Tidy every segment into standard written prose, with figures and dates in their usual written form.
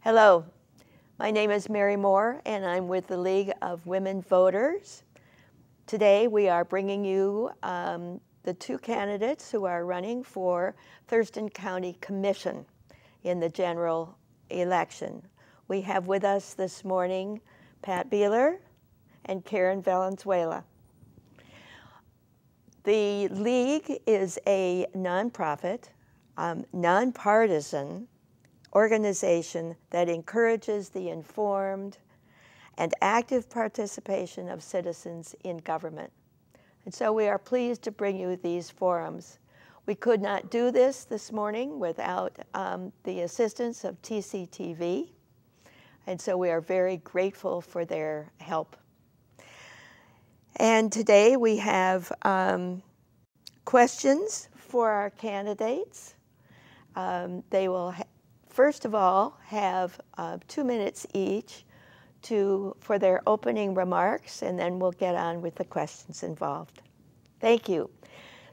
Hello, my name is Mary Moore and I'm with the League of Women Voters. Today we are bringing you the two candidates who are running for Thurston County Commission in the general election. We have with us this morning Pat Beehler and Karen Valenzuela. The League is a nonprofit, nonpartisan organization that encourages the informed and active participation of citizens in government. And so we are pleased to bring you these forums. We could not do this morning without the assistance of TCTV, and so we are very grateful for their help. And today we have questions for our candidates. They will first of all have 2 minutes each for their opening remarks, and then we'll get on with the questions involved. Thank you.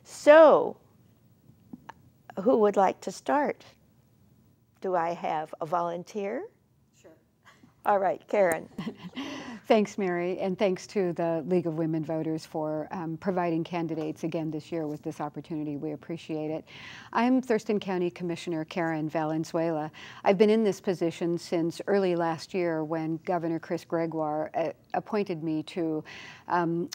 So, who would like to start? Do I have a volunteer? Sure. All right, Karen. Thanks, Mary, and thanks to the League of Women Voters for providing candidates again this year with this opportunity. We appreciate it. I'm Thurston County Commissioner Karen Valenzuela. I've been in this position since early last year when Governor Chris Gregoire appointed me to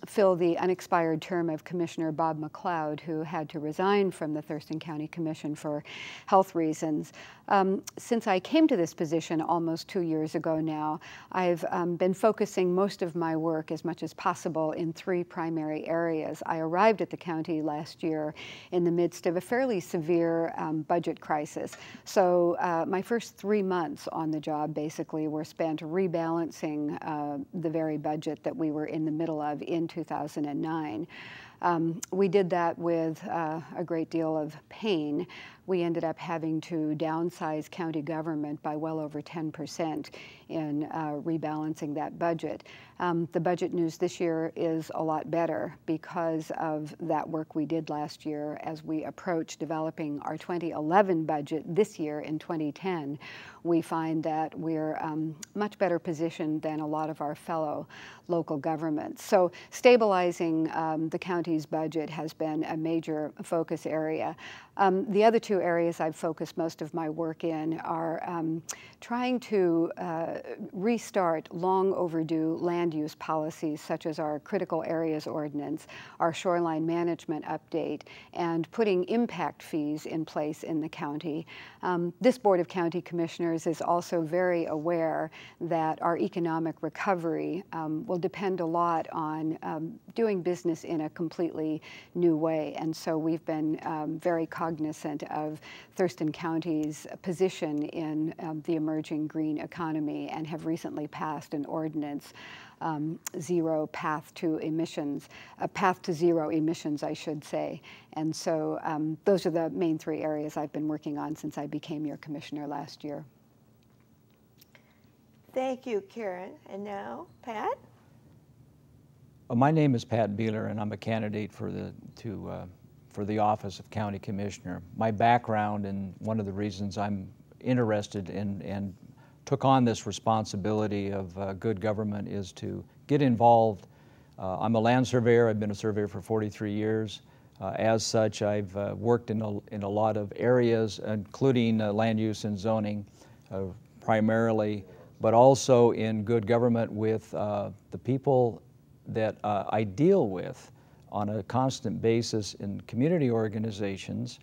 fill the unexpired term of Commissioner Bob McLeod, who had to resign from the Thurston County Commission for health reasons. Since I came to this position almost 2 years ago now, I've been focusing most of my work as much as possible in 3 primary areas. I arrived at the county last year in the midst of a fairly severe budget crisis. So my first 3 months on the job basically were spent rebalancing the very budget that we were in the middle of in 2009. We did that with a great deal of pain. We ended up having to downsize county government by well over 10% in rebalancing that budget. The budget news this year is a lot better because of that work we did last year as we approach developing our 2011 budget this year in 2010. We find that we're much better positioned than a lot of our fellow local governments. So stabilizing the county's budget has been a major focus area. The other 2 areas I've focused most of my work in are trying to restart long overdue land use policies such as our critical areas ordinance, our shoreline management update, and putting impact fees in place in the county. This Board of County Commissioners is also very aware that our economic recovery will depend a lot on doing business in a completely new way, and so we've been very cognizant of Thurston County's position in the emerging green economy and have recently passed an ordinance, zero path to emissions, a path to zero emissions, I should say. And so those are the main 3 areas I've been working on since I became your commissioner last year. Thank you, Karen. And now, Pat? My name is Pat Beehler, and I'm a candidate for the office of County Commissioner. My background, and one of the reasons I'm interested in and took on this responsibility of good government, is to get involved. I'm a land surveyor. I've been a surveyor for 43 years. As such, I've worked in a lot of areas, including land use and zoning primarily, but also in good government with the people that I deal with on a constant basis in community organizations,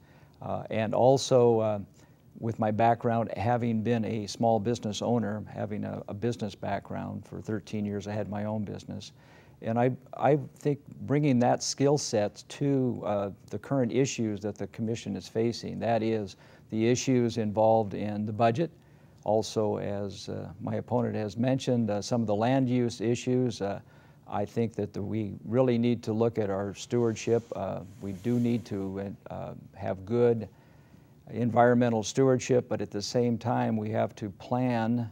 and also with my background having been a small business owner, having a business background for 13 years. I had my own business. And I think bringing that skill set to the current issues that the Commission is facing, that is the issues involved in the budget, also as my opponent has mentioned, some of the land use issues. I think that we really need to look at our stewardship. We do need to have good environmental stewardship, but at the same time we have to plan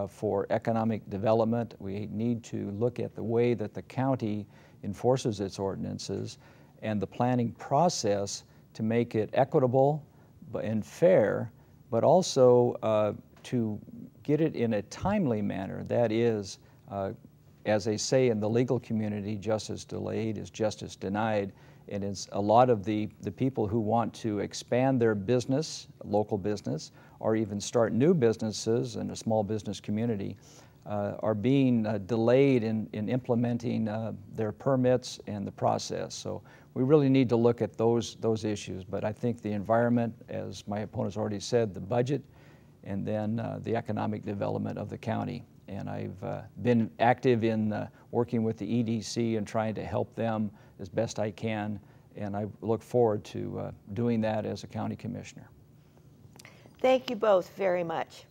for economic development. We need to look at the way that the county enforces its ordinances and the planning process to make it equitable and fair, but also to get it in a timely manner. That is, as they say in the legal community, justice delayed is justice denied. And it's a lot of the people who want to expand their business, local business, or even start new businesses in a small business community are being delayed in implementing their permits and the process. So we really need to look at those issues. But I think the environment, as my opponent's already said, the budget, and then the economic development of the county. And I've been active in working with the EDC and trying to help them as best I can, and I look forward to doing that as a county commissioner. Thank you both very much.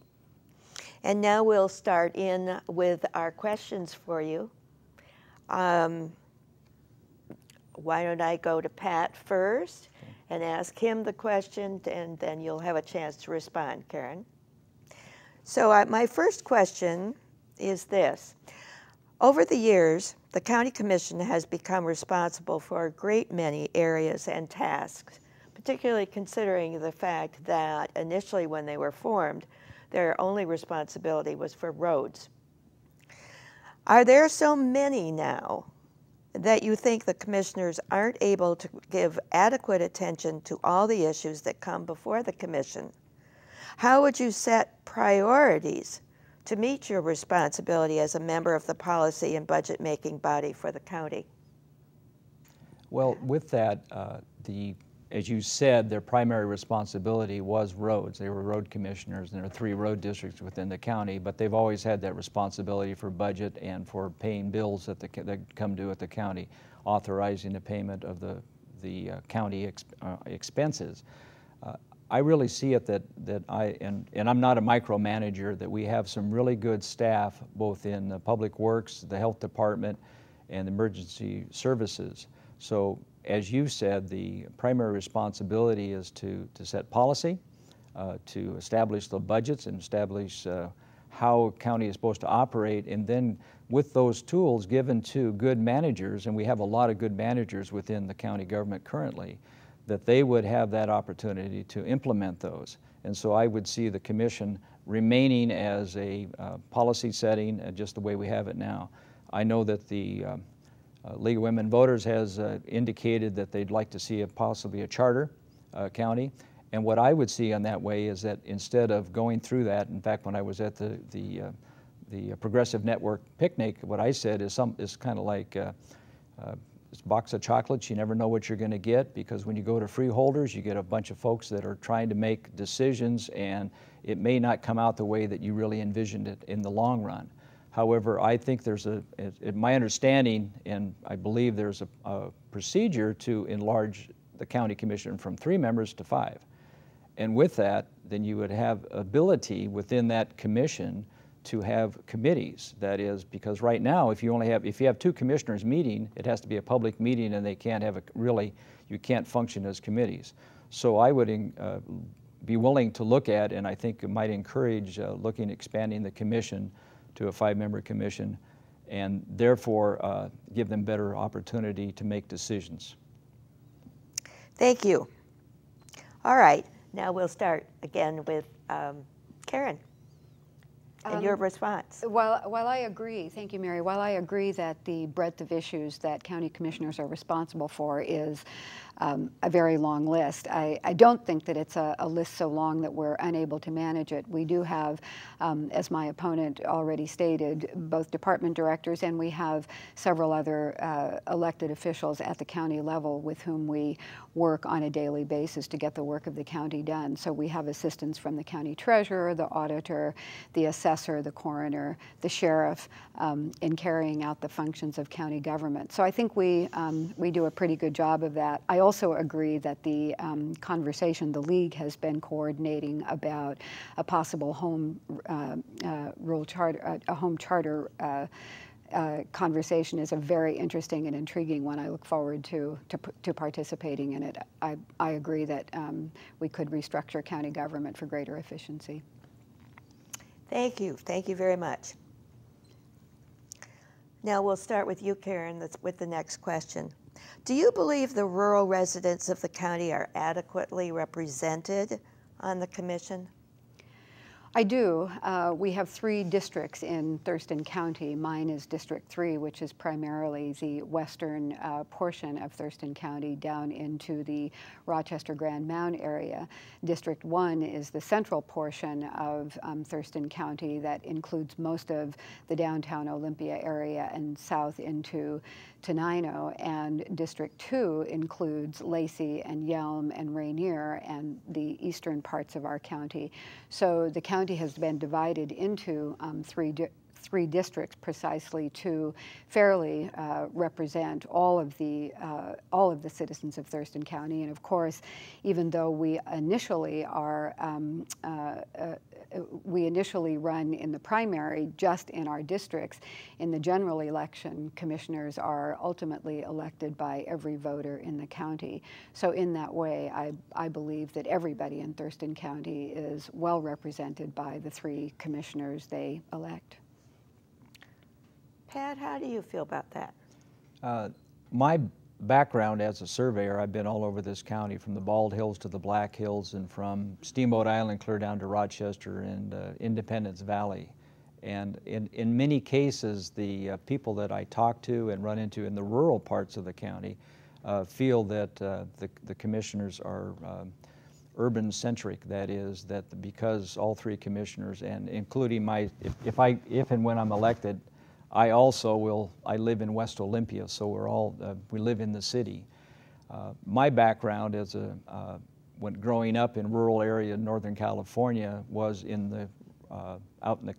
And now we'll start in with our questions for you. Why don't I go to Pat first and ask him the question, and then you'll have a chance to respond, Karen. So my first question is this. Over the years, the County Commission has become responsible for a great many areas and tasks, particularly considering the fact that initially when they were formed, their only responsibility was for roads. Are there so many now that you think the commissioners aren't able to give adequate attention to all the issues that come before the commission? How would you set priorities to meet your responsibility as a member of the policy and budget-making body for the county? Well, with that, as you said, their primary responsibility was roads. They were road commissioners, and there are 3 road districts within the county, but they've always had that responsibility for budget and for paying bills that come due at the county, authorizing the payment of the county expenses. I really see it that and I'm not a micromanager, that we have some really good staff both in the public works, the health department, and emergency services. So as you said, the primary responsibility is to set policy, to establish the budgets and establish how a county is supposed to operate, and then with those tools given to good managers, and we have a lot of good managers within the county government currently, that they would have that opportunity to implement those. And so I would see the commission remaining as a policy setting, just the way we have it now. I know that the League of Women Voters has indicated that they'd like to see possibly a charter county. And what I would see on that way is that instead of going through that, in fact, when I was at the Progressive Network picnic, what I said is kind of like this box of chocolates. You never know what you're going to get, because when you go to freeholders, you get a bunch of folks that are trying to make decisions, and it may not come out the way that you really envisioned it in the long run. However, I think there's my understanding, and I believe there's a procedure to enlarge the county commission from 3 members to 5. And with that, then you would have ability within that commission to have committees. That is, because right now, if you have 2 commissioners meeting, it has to be a public meeting, and they can't have you can't function as committees. So I would be willing to look at, and I think it might encourage expanding the commission to a 5-member commission, and therefore give them better opportunity to make decisions. Thank you. All right, now we'll start again with Karen. And your response. While I agree, thank you, Mary, while I agree that the breadth of issues that county commissioners are responsible for is a very long list, I don't think that it's a list so long that we're unable to manage it. We do have, as my opponent already stated, both department directors, and we have several other elected officials at the county level with whom we work on a daily basis to get the work of the county done. So we have assistance from the county treasurer, the auditor, the assessor, the coroner, the sheriff, in carrying out the functions of county government. So I think we do a pretty good job of that. I also agree that the conversation the League has been coordinating about a possible home rule charter, a home charter conversation is a very interesting and intriguing one. I look forward to participating in it. I agree that we could restructure county government for greater efficiency. Thank you. Thank you very much. Now we'll start with you, Karen, with the next question. Do you believe the rural residents of the county are adequately represented on the commission? I do. We have 3 districts in Thurston County. Mine is District 3, which is primarily the western portion of Thurston County down into the Rochester Grand Mound area. District 1 is the central portion of Thurston County that includes most of the downtown Olympia area and south into Tenino. And District 2 includes Lacey and Yelm and Rainier and the eastern parts of our county. So the county has been divided into 3 districts precisely to fairly represent all of the citizens of Thurston County. And of course, even though we initially run in the primary just in our districts, in the general election, commissioners are ultimately elected by every voter in the county. So in that way, I believe that everybody in Thurston County is well represented by the 3 commissioners they elect. Pat, how do you feel about that? My background as a surveyor, I've been all over this county, from the Bald Hills to the Black Hills, and from Steamboat Island clear down to Rochester and Independence Valley. And in many cases, the people that I talk to and run into in the rural parts of the county feel that the commissioners are urban-centric. That is, that because all 3 commissioners, and including if and when I'm elected, I live in West Olympia, so we live in the city. My background as when growing up in rural area in Northern California was out in the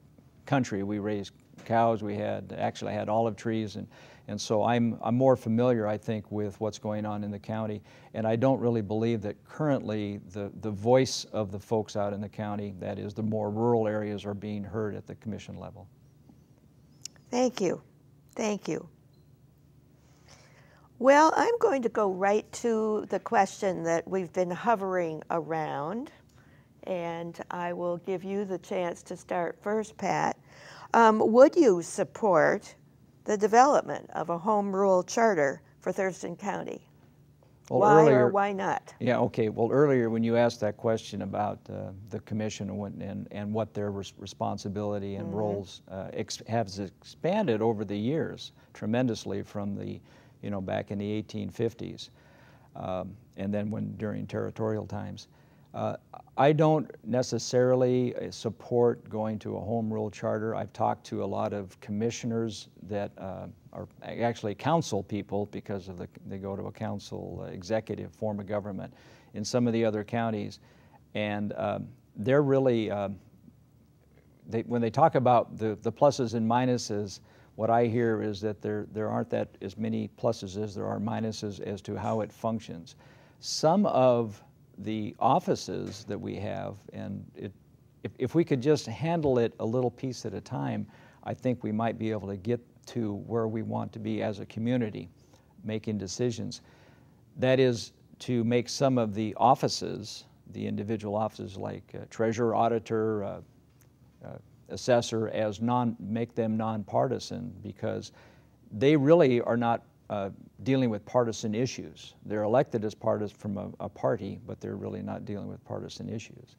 country. We raised cows, we actually had olive trees, and so I'm more familiar, I think, with what's going on in the county. And I don't really believe that currently the voice of the folks out in the county, that is the more rural areas, are being heard at the commission level. Thank you. Thank you. Well, I'm going to go right to the question that we've been hovering around, and I will give you the chance to start first, Pat. Would you support the development of a home rule charter for Thurston County? Well, why earlier, or why not? Yeah, okay. Well, earlier when you asked that question about the commission and what their responsibility and roles has expanded over the years tremendously from back in the 1850s, and then during territorial times. I don't necessarily support going to a home rule charter. I've talked to a lot of commissioners that are actually council people, because they go to a council executive form of government in some of the other counties, and they're really when they talk about the pluses and minuses, what I hear is that there aren't that as many pluses as there are minuses as to how it functions. Some of the offices that we have, and if we could just handle it a little piece at a time, I think we might be able to get to where we want to be as a community, making decisions. That is, to make some of the offices, the individual offices like treasurer, auditor, assessor, make them nonpartisan, because they really are not dealing with partisan issues. They're elected as from a party, but they're really not dealing with partisan issues.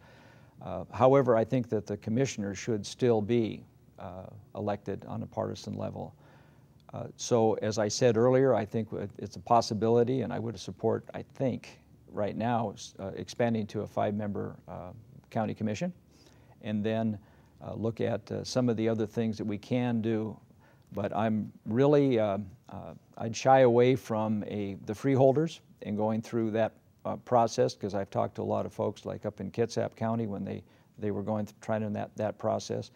However, I think that the commissioners should still be elected on a partisan level. So as I said earlier, I think it's a possibility, and I would support, I think, right now, expanding to a 5-member county commission, and then look at some of the other things that we can do. But I'm really, I'd shy away from the freeholders and going through that process, because I've talked to a lot of folks like up in Kitsap County when they were trying that process,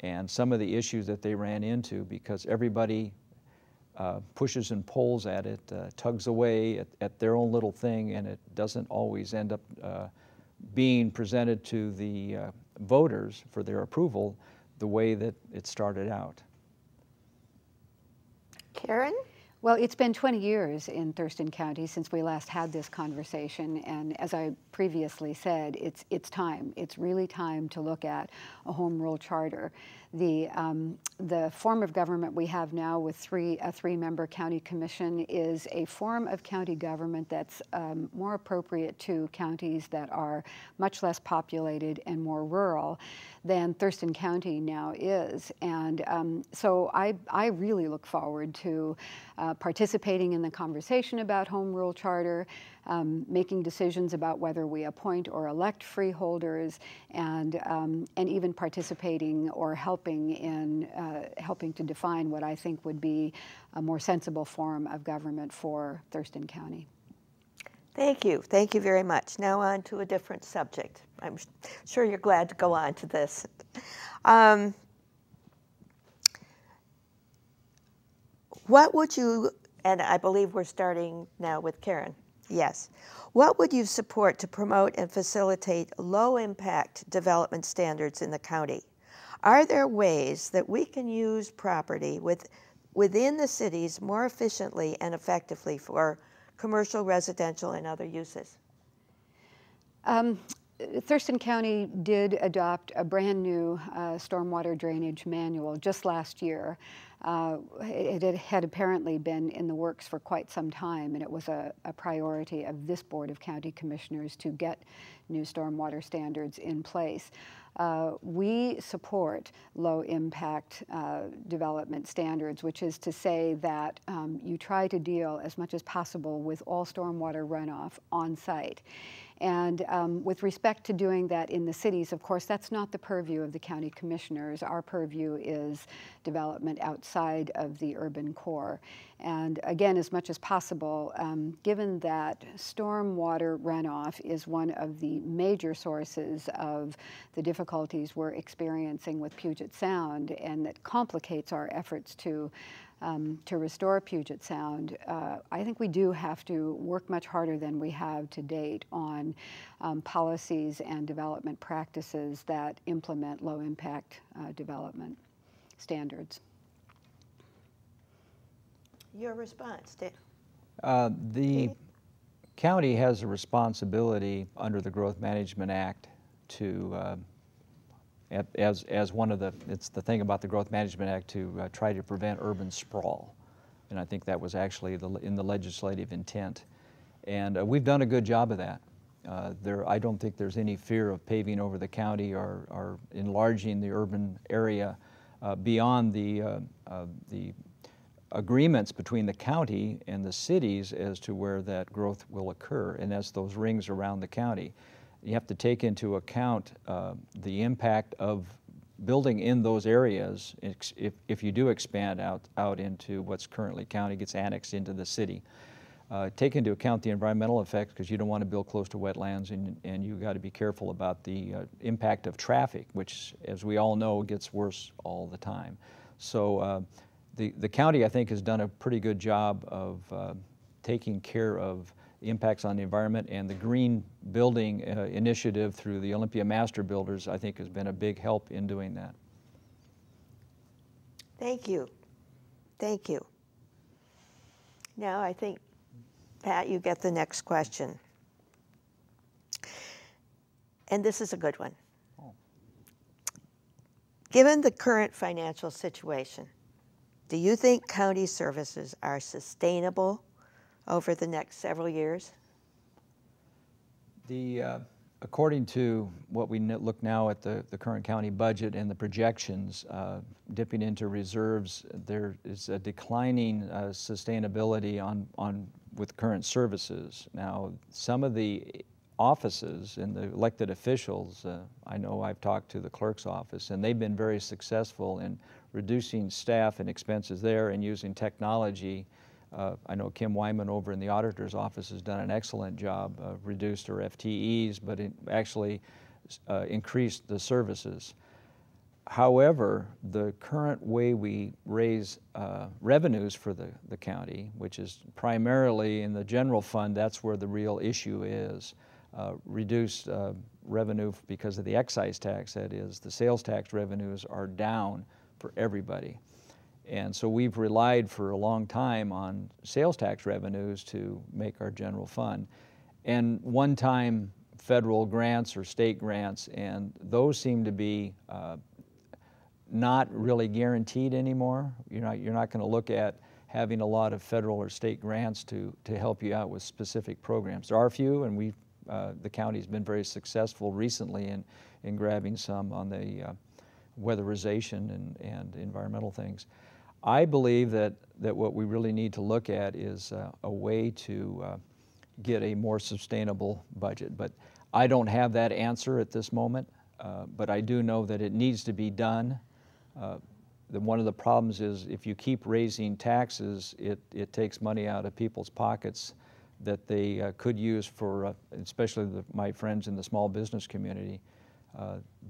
and some of the issues that they ran into, because everybody pushes and pulls at it, tugs away at their own little thing, and it doesn't always end up being presented to the voters for their approval the way that it started out. Karen? Well, it's been 20 years in Thurston County since we last had this conversation, and as I previously said, it's time. It's really time to look at a home rule charter. The form of government we have now with a three-member county commission is a form of county government that's more appropriate to counties that are much less populated and more rural than Thurston County now is. And so I really look forward to participating in the conversation about home rule charter, making decisions about whether we appoint or elect freeholders, and even participating or helping in helping to define what I think would be a more sensible form of government for Thurston County. Thank you. Thank you very much. Now on to a different subject. I'm sure you're glad to go on to this. What would you, and I believe we're starting now with Karen, yes. What would you support to promote and facilitate low-impact development standards in the county? Are there ways that we can use property within the cities more efficiently and effectively for commercial, residential, and other uses? Thurston County did adopt a brand new stormwater drainage manual just last year. It had apparently been in the works for quite some time, and it was a priority of this Board of County Commissioners to get new stormwater standards in place. We support low-impact development standards, which is to say that you try to deal as much as possible with all stormwater runoff on site. And with respect to doing that in the cities, of course, that's not the purview of the county commissioners. Our purview is development outside of the urban core. And again, as much as possible, given that stormwater runoff is one of the major sources of the difficulties we're experiencing with Puget Sound, and that complicates our efforts to restore Puget Sound, I think we do have to work much harder than we have to date on policies and development practices that implement low-impact development standards. Your response, Dan? The county has a responsibility under the Growth Management Act to as one of the, it's the thing about the Growth Management Act to try to prevent urban sprawl. And I think that was actually in the legislative intent. And we've done a good job of that. I don't think there's any fear of paving over the county or enlarging the urban area beyond the agreements between the county and the cities as to where that growth will occur, and that's those rings around the county. You have to take into account the impact of building in those areas if you do expand out into what's currently county, gets annexed into the city. Take into account the environmental effects, because you don't want to build close to wetlands, and you've got to be careful about the impact of traffic, which, as we all know, gets worse all the time. So the county, I think, has done a pretty good job of taking care of impacts on the environment, and the green building initiative through the Olympia Master Builders, I think, has been a big help in doing that. Thank you. Thank you. Now I think, Pat, you get the next question. And this is a good one. Oh. Given the current financial situation, do you think county services are sustainable over the next several years? According to what we look now at the current county budget and the projections, dipping into reserves, there is a declining sustainability with current services. Now, some of the offices and the elected officials, I know I've talked to the clerk's office, and they've been very successful in reducing staff and expenses there and using technology. I know Kim Wyman over in the auditor's office has done an excellent job, reduced her FTEs, but it actually increased the services. However, the current way we raise revenues for the county, which is primarily in the general fund, that's where the real issue is. Reduced revenue because of the excise tax, that is, the sales tax revenues are down for everybody. And so we've relied for a long time on sales tax revenues to make our general fund. And one-time federal grants or state grants, and those seem to be not really guaranteed anymore. You're not going to look at having a lot of federal or state grants to help you out with specific programs. There are a few, and the county's been very successful recently in grabbing some on the weatherization and environmental things. I believe that what we really need to look at is a way to get a more sustainable budget. But I don't have that answer at this moment, but I do know that it needs to be done. One of the problems is if you keep raising taxes, it takes money out of people's pockets that they could use for, especially my friends in the small business community.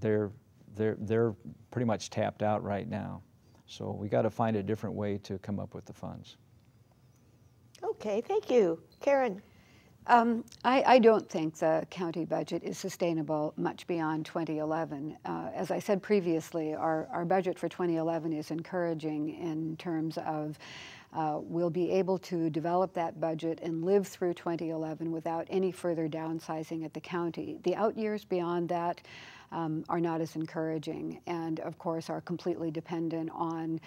They're pretty much tapped out right now. So we got to find a different way to come up with the funds. Okay, thank you. Karen. I don't think the county budget is sustainable much beyond 2011. As I said previously, our budget for 2011 is encouraging in terms of we'll be able to develop that budget and live through 2011 without any further downsizing at the county. The out years beyond that are not as encouraging, and of course are completely dependent on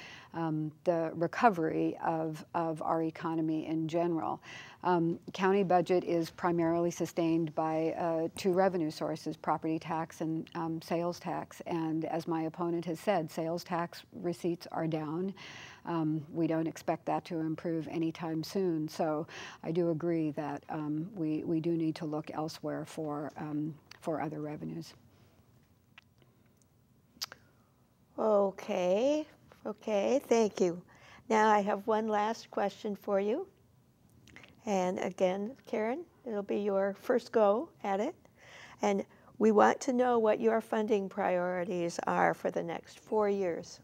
the recovery of our economy in general. County budget is primarily sustained by two revenue sources, property tax and sales tax, and as my opponent has said, sales tax receipts are down. We don't expect that to improve anytime soon, so I do agree that we do need to look elsewhere for other revenues. Okay, thank you. Now I have one last question for you. And again, Karen, it'll be your first go at it. And we want to know what your funding priorities are for the next 4 years.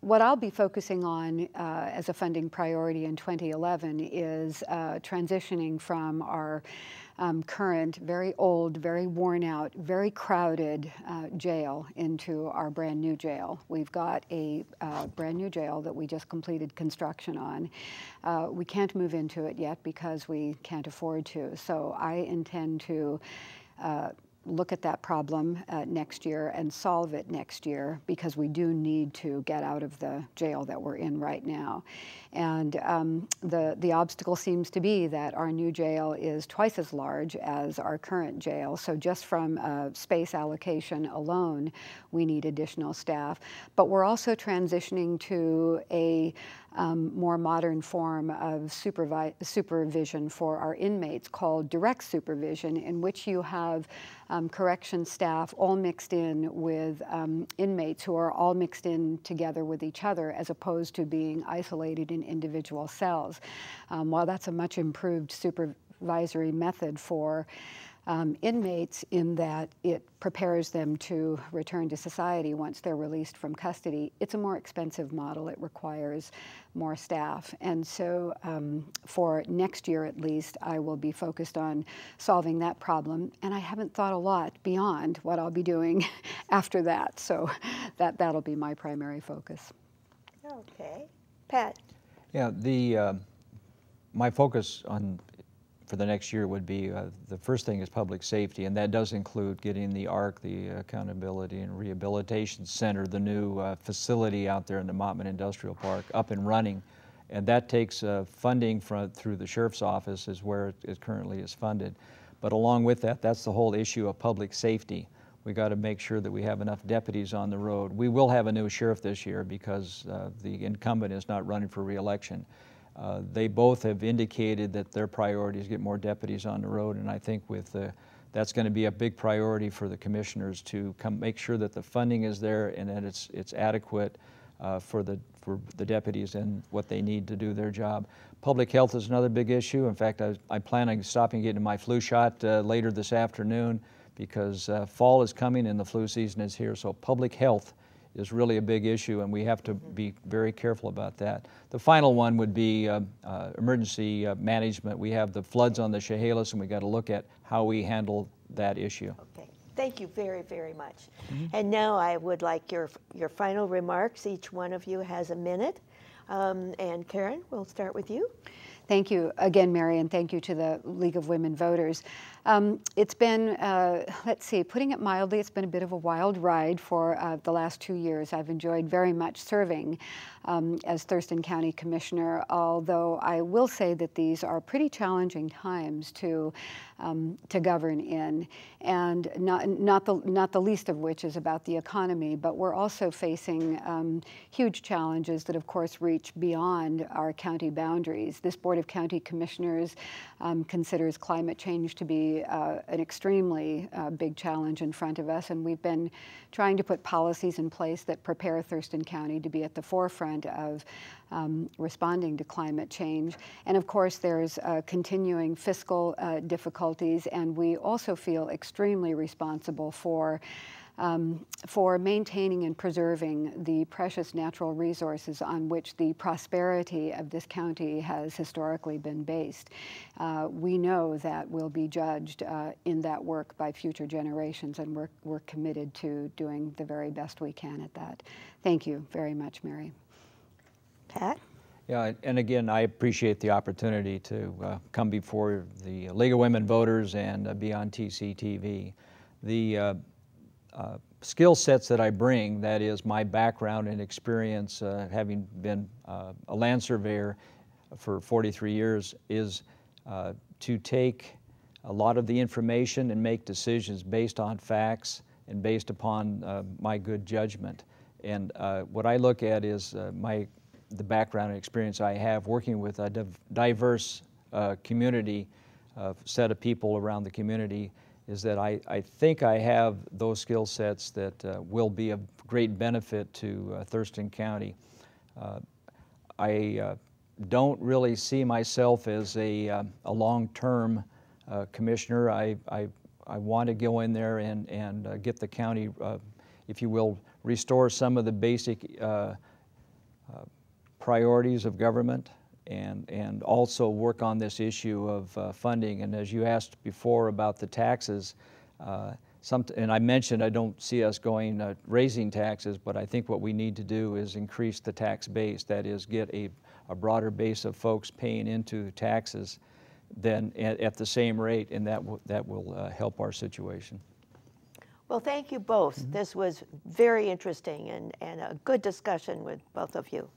What I'll be focusing on as a funding priority in 2011 is transitioning from our current, very old, very worn out, very crowded jail into our brand new jail. We've got a brand new jail that we just completed construction on. We can't move into it yet because we can't afford to. So I intend to look at that problem next year and solve it next year, because we do need to get out of the jail that we're in right now. And the obstacle seems to be that our new jail is twice as large as our current jail. So just from space allocation alone, we need additional staff. But we're also transitioning to a more modern form of supervision for our inmates called direct supervision, in which you have correction staff all mixed in with inmates who are all mixed in together with each other, as opposed to being isolated in individual cells. While that's a much improved supervisory method for inmates in that it prepares them to return to society once they're released from custody, it's a more expensive model. It requires more staff. And so for next year at least, I will be focused on solving that problem. And I haven't thought a lot beyond what I'll be doing after that. So that'll be my primary focus. Okay. Pat? Yeah, my focus for the next year would be, the first thing is public safety, and that does include getting the ARC, the Accountability and Rehabilitation Center, the new facility out there in the Mottman Industrial Park, up and running. And that takes funding through the Sheriff's Office, is where it currently is funded. But along with that, that's the whole issue of public safety. We got to make sure that we have enough deputies on the road. We will have a new sheriff this year because the incumbent is not running for re-election. They both have indicated that their priority is to get more deputies on the road, and I think that's going to be a big priority for the commissioners to make sure that the funding is there and that it's adequate for the deputies and what they need to do their job. Public health is another big issue. In fact, I plan on stopping and getting my flu shot later this afternoon, because fall is coming and the flu season is here. So public health is really a big issue, and we have to be very careful about that. The final one would be emergency management. We have the floods on the Chehalis, and we got to look at how we handle that issue. Okay. Thank you very, very much. And now I would like your final remarks. Each one of you has a minute. And Karen, we'll start with you. Thank you again, Mary, and thank you to the League of Women Voters. It's been, let's see, putting it mildly, it's been a bit of a wild ride for the last 2 years. I've enjoyed very much serving as Thurston County Commissioner, although I will say that these are pretty challenging times to govern in, and not the least of which is about the economy, but we're also facing huge challenges that of course reach beyond our county boundaries. This Board of County Commissioners considers climate change to be an extremely big challenge in front of us, and we've been trying to put policies in place that prepare Thurston County to be at the forefront of responding to climate change. And of course there's continuing fiscal difficulties, and we also feel extremely responsible for maintaining and preserving the precious natural resources on which the prosperity of this county has historically been based. We know that we'll be judged in that work by future generations, and we're committed to doing the very best we can at that. Thank you very much, Mary. Pat? Yeah, and again, I appreciate the opportunity to come before the League of Women Voters and be on TCTV. The skill sets that I bring, that is my background and experience having been a land surveyor for 43 years, is to take a lot of the information and make decisions based on facts and based upon my good judgment. And what I look at is the background and experience I have working with a diverse community, set of people around the community, is that I think I have those skill sets that will be of great benefit to Thurston County. I don't really see myself as a long-term commissioner. I want to go in there and get the county, if you will, restore some of the basic priorities of government, and also work on this issue of funding. And as you asked before about the taxes, and I mentioned I don't see us going raising taxes, but I think what we need to do is increase the tax base, that is get a broader base of folks paying into taxes than at the same rate, and that will help our situation. Well, thank you both. This was very interesting and a good discussion with both of you.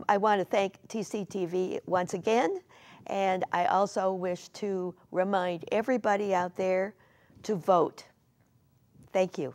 I want to thank TCTV once again, and I also wish to remind everybody out there to vote. Thank you.